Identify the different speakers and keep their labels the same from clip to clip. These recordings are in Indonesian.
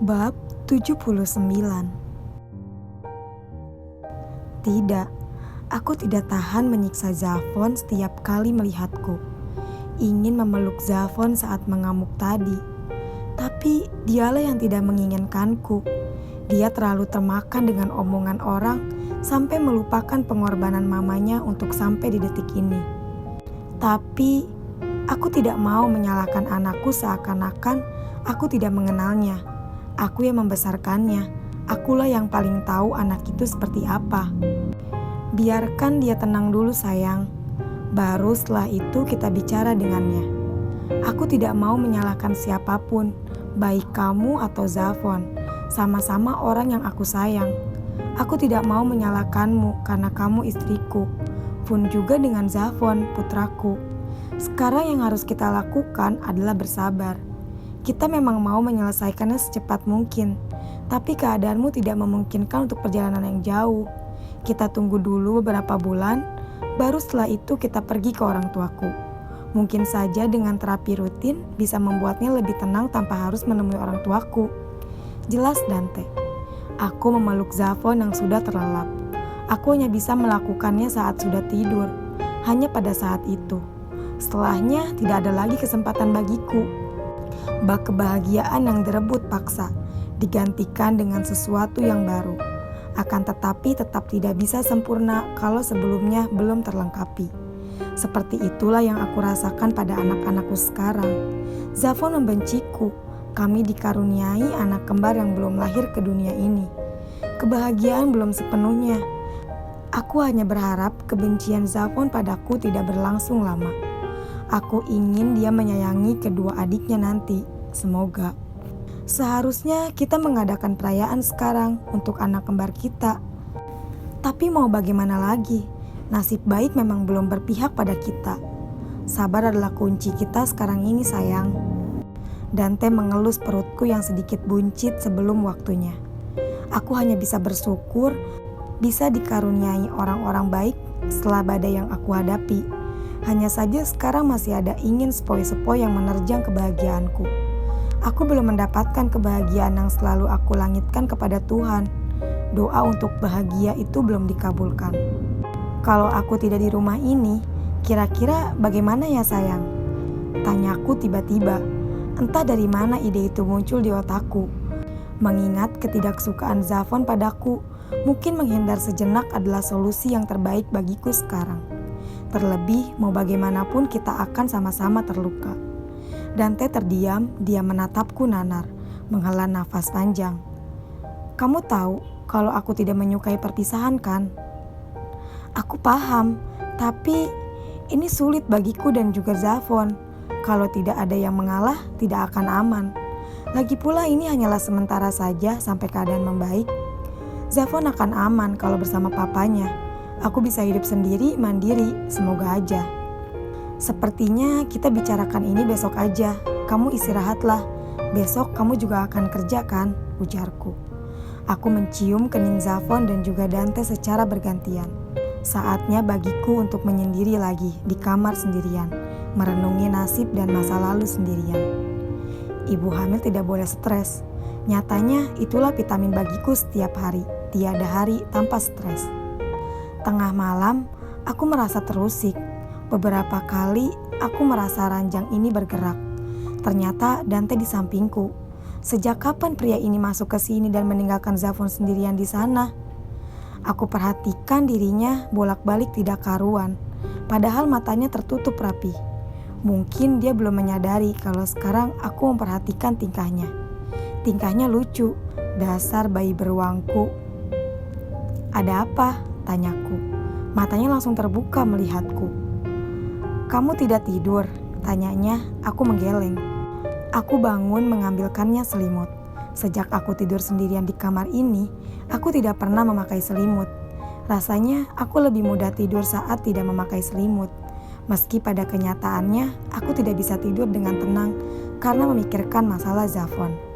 Speaker 1: Bab 79. Tidak, aku tidak tahan menyiksa Zafon setiap kali melihatku. Ingin memeluk Zafon saat mengamuk tadi. Tapi dialah yang tidak menginginkanku. Dia terlalu termakan dengan omongan orang sampai melupakan pengorbanan mamanya untuk sampai di detik ini. Tapi aku tidak mau menyalahkan anakku seakan-akan aku tidak mengenalnya. Aku yang membesarkannya, akulah yang paling tahu anak itu seperti apa. Biarkan dia tenang dulu sayang, baru setelah itu kita bicara dengannya. Aku tidak mau menyalahkan siapapun, baik kamu atau Zafon, sama-sama orang yang aku sayang. Aku tidak mau menyalahkanmu karena kamu istriku, pun juga dengan Zafon, putraku. Sekarang yang harus kita lakukan adalah bersabar. Kita memang mau menyelesaikannya secepat mungkin, tapi keadaanmu tidak memungkinkan untuk perjalanan yang jauh. Kita tunggu dulu beberapa bulan, baru setelah itu kita pergi ke orang tuaku. Mungkin saja dengan terapi rutin bisa membuatnya lebih tenang tanpa harus menemui orang tuaku. Jelas Dante. Aku memeluk Zafon yang sudah terlelap. Aku hanya bisa melakukannya saat sudah tidur, hanya pada saat itu. Setelahnya tidak ada lagi kesempatan bagiku. Bak kebahagiaan yang direbut paksa digantikan dengan sesuatu yang baru. Akan tetapi tetap tidak bisa sempurna kalau sebelumnya belum terlengkapi. Seperti itulah yang aku rasakan pada anak-anakku sekarang. Zafon membenciku. Kami dikaruniai anak kembar yang belum lahir ke dunia ini. Kebahagiaan belum sepenuhnya. Aku hanya berharap kebencian Zafon padaku tidak berlangsung lama. Aku ingin dia menyayangi kedua adiknya nanti. Semoga. Seharusnya kita mengadakan perayaan sekarang untuk anak kembar kita. Tapi mau bagaimana lagi? Nasib baik memang belum berpihak pada kita. Sabar adalah kunci kita sekarang ini sayang. Dante mengelus perutku yang sedikit buncit sebelum waktunya. Aku hanya bisa bersyukur bisa dikaruniai orang-orang baik setelah badai yang aku hadapi. Hanya saja sekarang masih ada ingin sepoi-sepoi yang menerjang kebahagiaanku. Aku belum mendapatkan kebahagiaan yang selalu aku langitkan kepada Tuhan. Doa untuk bahagia itu belum dikabulkan. Kalau aku tidak di rumah ini, kira-kira bagaimana ya sayang? Tanyaku tiba-tiba. Entah dari mana ide itu muncul di otakku. Mengingat ketidaksukaan Zafon padaku, mungkin menghindar sejenak adalah solusi yang terbaik bagiku sekarang. Terlebih, mau bagaimanapun kita akan sama-sama terluka. Dante terdiam, dia menatapku nanar, menghela nafas panjang. Kamu tahu kalau aku tidak menyukai perpisahan kan? Aku paham, tapi ini sulit bagiku dan juga Zafon. Kalau tidak ada yang mengalah, tidak akan aman. Lagi pula ini hanyalah sementara saja sampai keadaan membaik. Zafon akan aman kalau bersama papanya. Aku bisa hidup sendiri, mandiri, semoga aja. Sepertinya kita bicarakan ini besok aja. Kamu istirahatlah. Besok kamu juga akan kerja kan? Ujarku. Aku mencium kening Zafon dan juga Dante secara bergantian. Saatnya bagiku untuk menyendiri lagi di kamar sendirian, merenungi nasib dan masa lalu sendirian. Ibu hamil tidak boleh stres. Nyatanya itulah vitamin bagiku setiap hari. Tiada hari tanpa stres. Tengah malam, aku merasa terusik. Beberapa kali aku merasa ranjang ini bergerak. Ternyata Dante di sampingku. Sejak kapan pria ini masuk ke sini dan meninggalkan Zafon sendirian di sana? Aku perhatikan dirinya bolak-balik tidak karuan, padahal matanya tertutup rapi. Mungkin dia belum menyadari kalau sekarang aku memperhatikan tingkahnya. Tingkahnya lucu, dasar bayi beruangku. Ada apa? Tanyaku. Matanya langsung terbuka melihatku. Kamu tidak tidur? Tanyanya, aku menggeleng. Aku bangun mengambilkannya selimut. Sejak aku tidur sendirian di kamar ini, aku tidak pernah memakai selimut. Rasanya aku lebih mudah tidur saat tidak memakai selimut. Meski pada kenyataannya, aku tidak bisa tidur dengan tenang karena memikirkan masalah Zafon.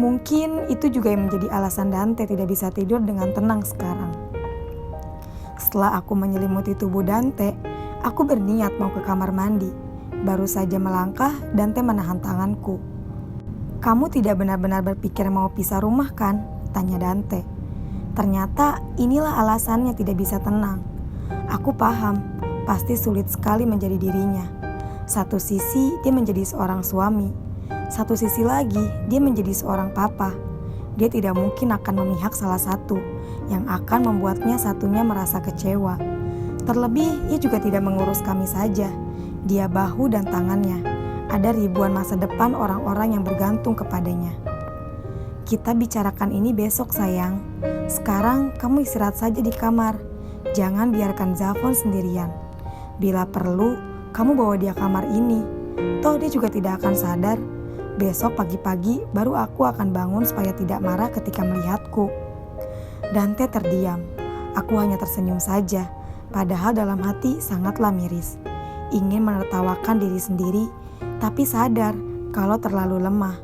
Speaker 1: Mungkin itu juga yang menjadi alasan Dante tidak bisa tidur dengan tenang sekarang. Setelah aku menyelimuti tubuh Dante, aku berniat mau ke kamar mandi. Baru saja melangkah, Dante menahan tanganku. "Kamu tidak benar-benar berpikir mau pisah rumah kan?" tanya Dante. Ternyata inilah alasannya tidak bisa tenang. Aku paham, pasti sulit sekali menjadi dirinya. Satu sisi dia menjadi seorang suami, satu sisi lagi dia menjadi seorang papa. Dia tidak mungkin akan memihak salah satu yang akan membuatnya satunya merasa kecewa. Terlebih ia juga tidak mengurus kami saja, dia bahu dan tangannya. Ada ribuan masa depan orang-orang yang bergantung kepadanya. "Kita bicarakan ini besok sayang. Sekarang kamu istirahat saja di kamar. Jangan biarkan Zafon sendirian. Bila perlu, kamu bawa dia kamar ini. Toh dia juga tidak akan sadar. Besok pagi-pagi baru aku akan bangun supaya tidak marah ketika melihatku." Dante terdiam. Aku hanya tersenyum saja, padahal dalam hati sangatlah miris. Ingin menertawakan diri sendiri, tapi sadar kalau terlalu lemah.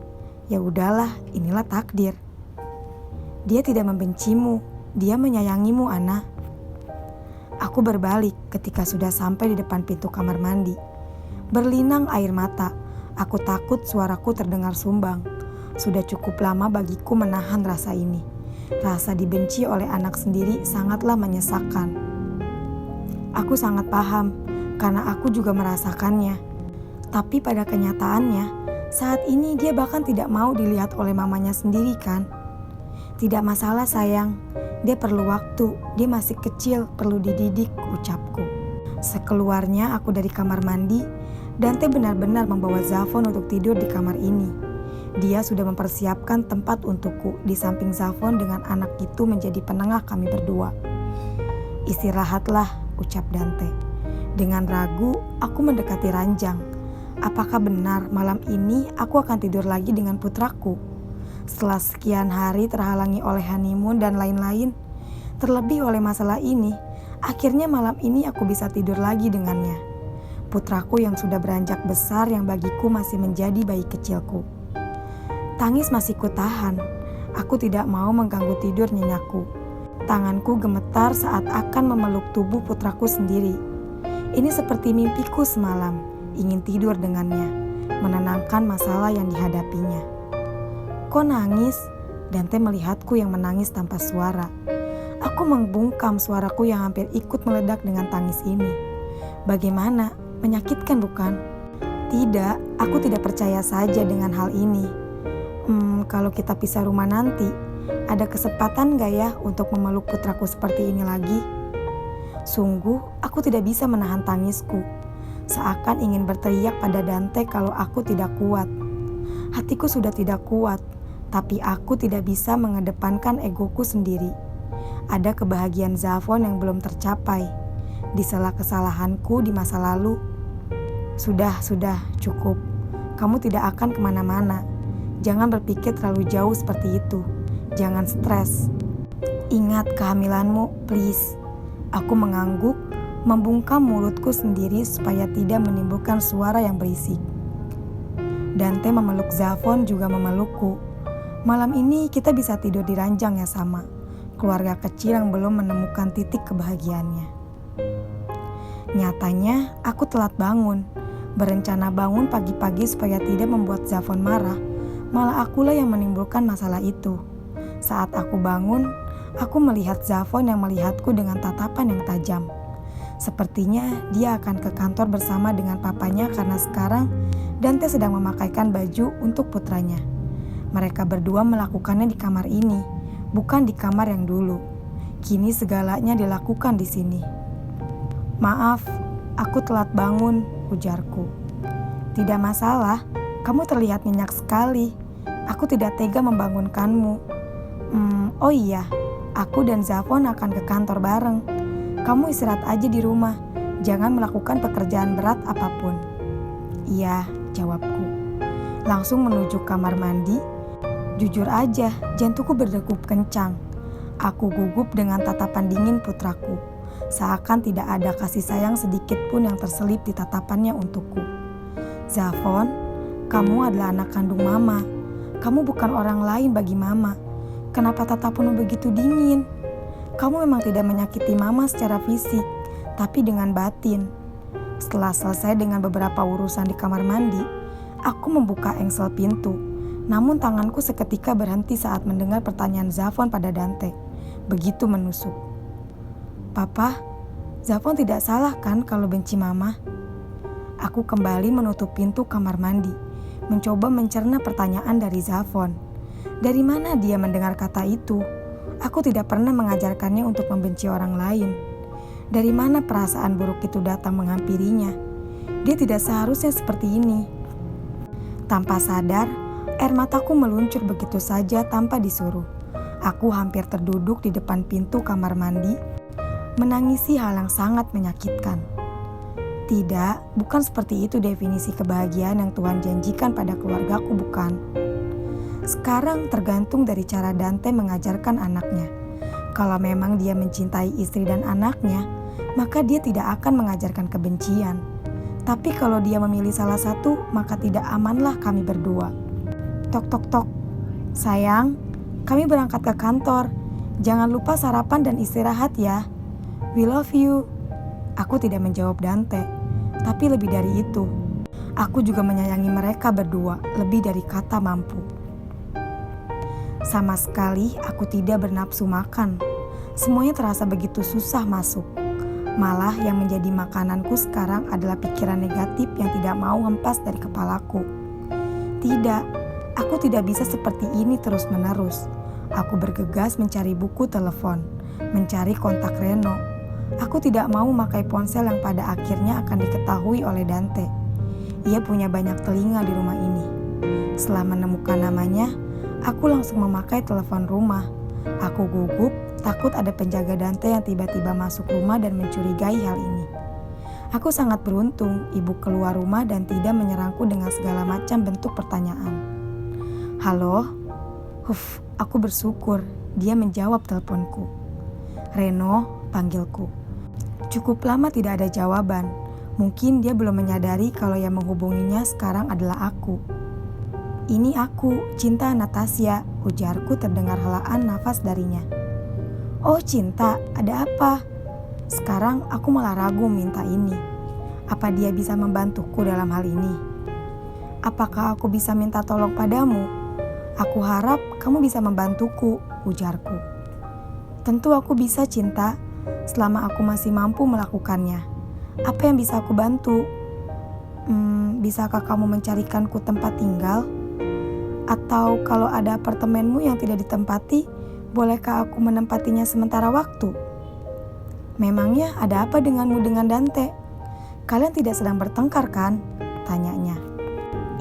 Speaker 1: Ya udahlah, inilah takdir. "Dia tidak membencimu, dia menyayangimu, Ana." Aku berbalik ketika sudah sampai di depan pintu kamar mandi. Berlinang air mata, aku takut suaraku terdengar sumbang. Sudah cukup lama bagiku menahan rasa ini. Rasa dibenci oleh anak sendiri sangatlah menyesakkan. Aku sangat paham, karena aku juga merasakannya. Tapi pada kenyataannya, saat ini dia bahkan tidak mau dilihat oleh mamanya sendiri kan? "Tidak masalah sayang, dia perlu waktu, dia masih kecil, perlu dididik," ucapku. Sekeluarnya aku dari kamar mandi, Dante benar-benar membawa Zafon untuk tidur di kamar ini. Dia sudah mempersiapkan tempat untukku di samping Zafon dengan anak itu menjadi penengah kami berdua. "Istirahatlah," ucap Dante. Dengan ragu, aku mendekati ranjang. Apakah benar malam ini aku akan tidur lagi dengan putraku? Setelah sekian hari terhalangi oleh honeymoon dan lain-lain, terlebih oleh masalah ini, akhirnya malam ini aku bisa tidur lagi dengannya. Putraku yang sudah beranjak besar yang bagiku masih menjadi bayi kecilku. Tangis masih kutahan. Aku tidak mau mengganggu tidur nyenyaku. Tanganku gemetar saat akan memeluk tubuh putraku sendiri. Ini seperti mimpiku semalam, ingin tidur dengannya, menenangkan masalah yang dihadapinya. "Kok nangis?" Dante melihatku yang menangis tanpa suara. Aku membungkam suaraku yang hampir ikut meledak dengan tangis ini. "Bagaimana? Menyakitkan bukan?" "Tidak, aku tidak percaya saja dengan hal ini. Kalau kita pisah rumah nanti, ada kesempatan gak ya untuk memeluk putraku seperti ini lagi?" Sungguh, aku tidak bisa menahan tangisku. Seakan ingin berteriak pada Dante kalau aku tidak kuat. Hatiku sudah tidak kuat, tapi aku tidak bisa mengedepankan egoku sendiri. Ada kebahagiaan Zafon yang belum tercapai. Di sela kesalahanku di masa lalu. Sudah, cukup. Kamu tidak akan kemana-mana. Jangan berpikir terlalu jauh seperti itu. Jangan stres. Ingat kehamilanmu, please. Aku mengangguk, membungkam mulutku sendiri supaya tidak menimbulkan suara yang berisik. Dante memeluk Zafon juga memelukku. Malam ini kita bisa tidur di ranjang yang sama. Keluarga kecil yang belum menemukan titik kebahagiaannya. Nyatanya aku telat bangun. Berencana bangun pagi-pagi supaya tidak membuat Zafon marah. Malah akulah yang menimbulkan masalah itu. Saat aku bangun, aku melihat Zafon yang melihatku dengan tatapan yang tajam. Sepertinya dia akan ke kantor bersama dengan papanya karena sekarang Dante sedang memakaikan baju untuk putranya. Mereka berdua melakukannya di kamar ini, bukan di kamar yang dulu. Kini segalanya dilakukan di sini. "Maaf, aku telat bangun," ujarku. "Tidak masalah, kamu terlihat nyenyak sekali. Aku tidak tega membangunkanmu. Oh iya, aku dan Zafon akan ke kantor bareng. Kamu istirahat aja di rumah, jangan melakukan pekerjaan berat apapun." "Iya," jawabku. Langsung menuju kamar mandi. Jujur aja, jantungku berdegup kencang. Aku gugup dengan tatapan dingin putraku. Seakan tidak ada kasih sayang sedikit pun yang terselip di tatapannya untukku. "Zafon, kamu adalah anak kandung mama. Kamu bukan orang lain bagi mama. Kenapa tatapanmu begitu dingin? Kamu memang tidak menyakiti mama secara fisik, tapi dengan batin." Setelah selesai dengan beberapa urusan di kamar mandi, aku membuka engsel pintu. Namun tanganku seketika berhenti saat mendengar pertanyaan Zafon pada Dante. Begitu menusuk. Papa, Zafon tidak salah kan kalau benci mama? Aku kembali menutup pintu kamar mandi, mencoba mencerna pertanyaan dari Zafon. Dari mana dia mendengar kata itu? Aku tidak pernah mengajarkannya untuk membenci orang lain. Dari mana perasaan buruk itu datang menghampirinya? Dia tidak seharusnya seperti ini. Tanpa sadar, air mataku meluncur begitu saja tanpa disuruh. Aku hampir terduduk di depan pintu kamar mandi, menangisi hal yang sangat menyakitkan. Tidak, bukan seperti itu definisi kebahagiaan yang Tuhan janjikan pada keluargaku, bukan. Sekarang tergantung dari cara Dante mengajarkan anaknya. Kalau memang dia mencintai istri dan anaknya, maka dia tidak akan mengajarkan kebencian. Tapi kalau dia memilih salah satu, maka tidak amanlah kami berdua. Tok tok tok. Sayang, kami berangkat ke kantor. Jangan lupa sarapan dan istirahat ya. We love you. Aku tidak menjawab Dante, tapi lebih dari itu, aku juga menyayangi mereka berdua lebih dari kata mampu. Sama sekali aku tidak bernafsu makan. Semuanya terasa begitu susah masuk. Malah yang menjadi makananku sekarang adalah pikiran negatif yang tidak mau hempas dari kepalaku. Tidak, aku tidak bisa seperti ini terus-menerus. Aku bergegas mencari buku telepon, mencari kontak Reno. Aku tidak mau memakai ponsel yang pada akhirnya akan diketahui oleh Dante. Ia punya banyak telinga di rumah ini. Setelah menemukan namanya, aku langsung memakai telepon rumah. Aku gugup, takut ada penjaga Dante yang tiba-tiba masuk rumah dan mencurigai hal ini. Aku sangat beruntung ibu keluar rumah dan tidak menyerangku dengan segala macam bentuk pertanyaan. Halo? Aku bersyukur dia menjawab teleponku. Reno, panggilku. Cukup lama tidak ada jawaban. Mungkin dia belum menyadari kalau yang menghubunginya sekarang adalah aku. Ini aku, Cinta Natasha, ujarku terdengar helaan nafas darinya. Oh Cinta, ada apa? Sekarang aku malah ragu minta ini. Apa dia bisa membantuku dalam hal ini? Apakah aku bisa minta tolong padamu? Aku harap kamu bisa membantuku, ujarku. Tentu aku bisa Cinta, selama aku masih mampu melakukannya. Apa yang bisa aku bantu? Bisakah kamu mencarikanku tempat tinggal? Atau kalau ada apartemenmu yang tidak ditempati, bolehkah aku menempatinya sementara waktu? Memangnya ada apa denganmu dengan Dante? Kalian tidak sedang bertengkar kan? Tanyanya.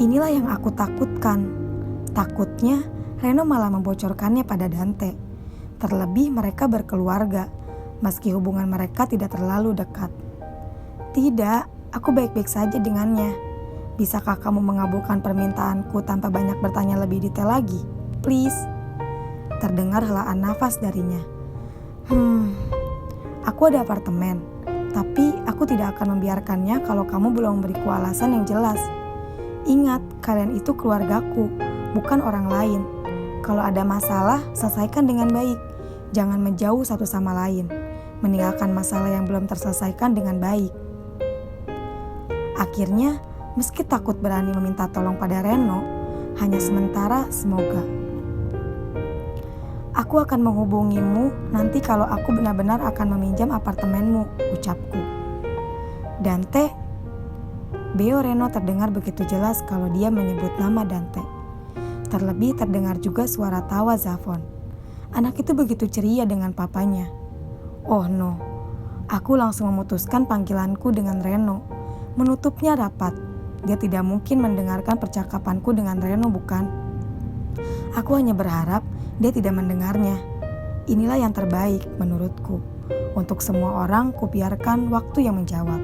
Speaker 1: Inilah yang aku takutkan. Takutnya Reno malah membocorkannya pada Dante. Terlebih mereka berkeluarga, meski hubungan mereka tidak terlalu dekat. Tidak, aku baik-baik saja dengannya. Bisakah kamu mengabulkan permintaanku tanpa banyak bertanya lebih detail lagi? Please. Terdengar helaan nafas darinya. Aku ada apartemen, tapi aku tidak akan membiarkannya kalau kamu belum memberiku alasan yang jelas. Ingat, kalian itu keluargaku, bukan orang lain. Kalau ada masalah, selesaikan dengan baik. Jangan menjauh satu sama lain. Meninggalkan masalah yang belum terselesaikan dengan baik. Akhirnya, meski takut berani meminta tolong pada Reno, hanya sementara semoga. Aku akan menghubungimu nanti kalau aku benar-benar akan meminjam apartemenmu, ucapku. Dante, beo Reno terdengar begitu jelas kalau dia menyebut nama Dante. Terlebih terdengar juga suara tawa Zafon. Anak itu begitu ceria dengan papanya. Oh no, aku langsung memutuskan panggilanku dengan Reno, menutupnya rapat. Dia tidak mungkin mendengarkan percakapanku dengan Reno, bukan? Aku hanya berharap dia tidak mendengarnya. Inilah yang terbaik menurutku. Untuk semua orang, kubiarkan waktu yang menjawab.